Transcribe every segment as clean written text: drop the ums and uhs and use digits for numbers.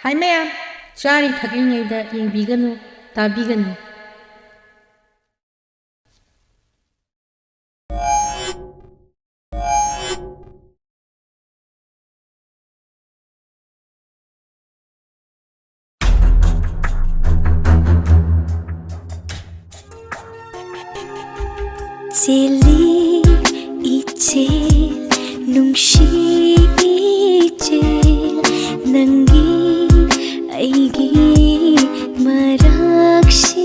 Hi ma'am, ꯆꯥꯔꯤ ꯊꯛꯂꯤꯉꯩꯗ ꯌꯦꯡꯕꯤꯒꯅꯨ, ꯇꯥꯕꯤꯒꯅꯨ. Cheli ichel nungshi ichel nangi aigi marakshida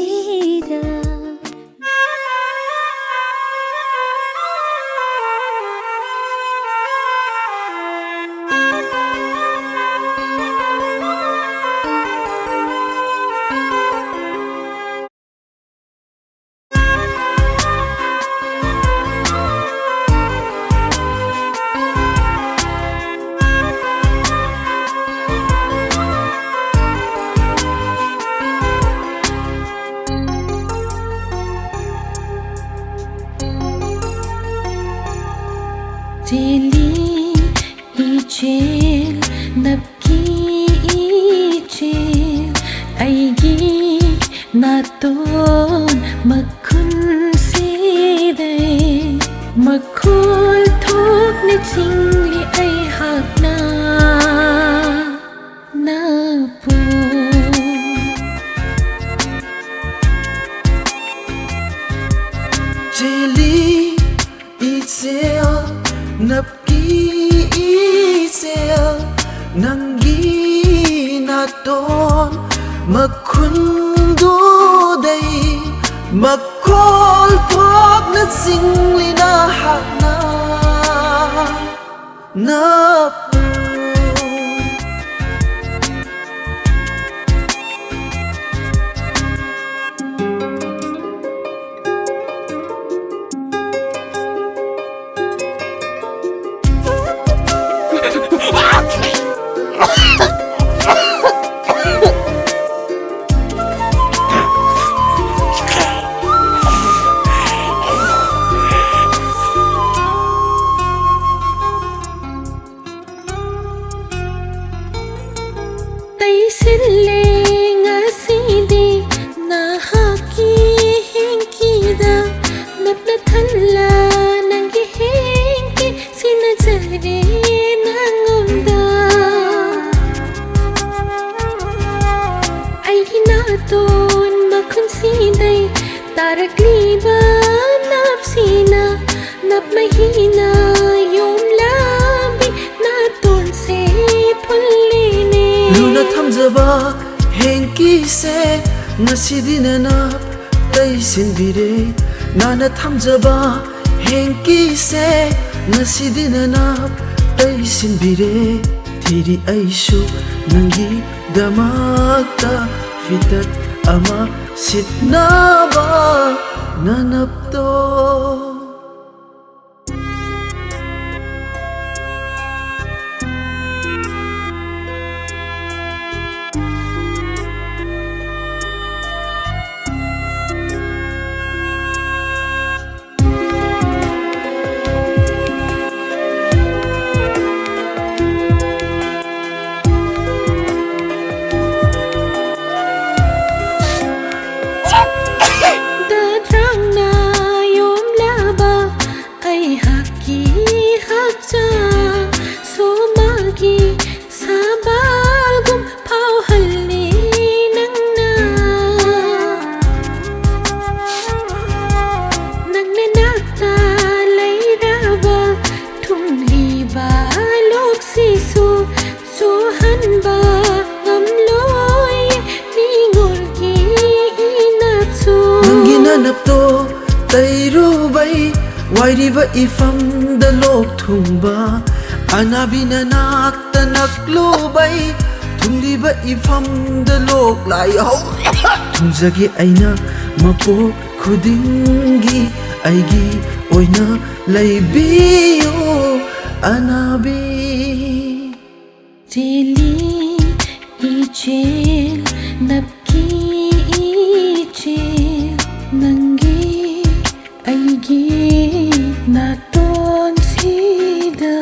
Cheli ichel napki ichel aigi naton makun sidai makul thok ne chingli ai hakna na pu Cheli ichel napki ichel nangi naton makundu day makol thok na singli na hakna na Sille ngasidi nahaki hinkida napna thalla nangi hinki sinajare nangunda aina ton makun sidai tarakliba napsina napmahina yom labi naton se pulline Luna thamjaba henki se ngasidi nanap taisin bire nana thamjaba henki se ngasidi nanap taisin bire thiri aishu nangi damakta fitat ama sitnaba nanapto Napto tairu bai wairiba ifam da lok thumba anabina nakta naklu bai thumliba ifam da lok lai ho thumjagi aina mapo khudingi aigi oina laibiyo anabi Cheli ichel napki ichel nangi aigi naton sida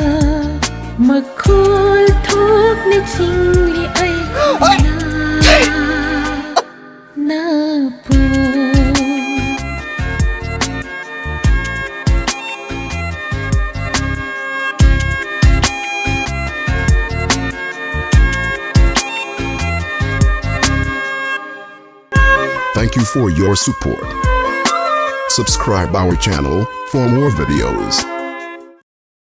makul thok ne chingli ai Thank you for your support. Subscribe our channel for more videos.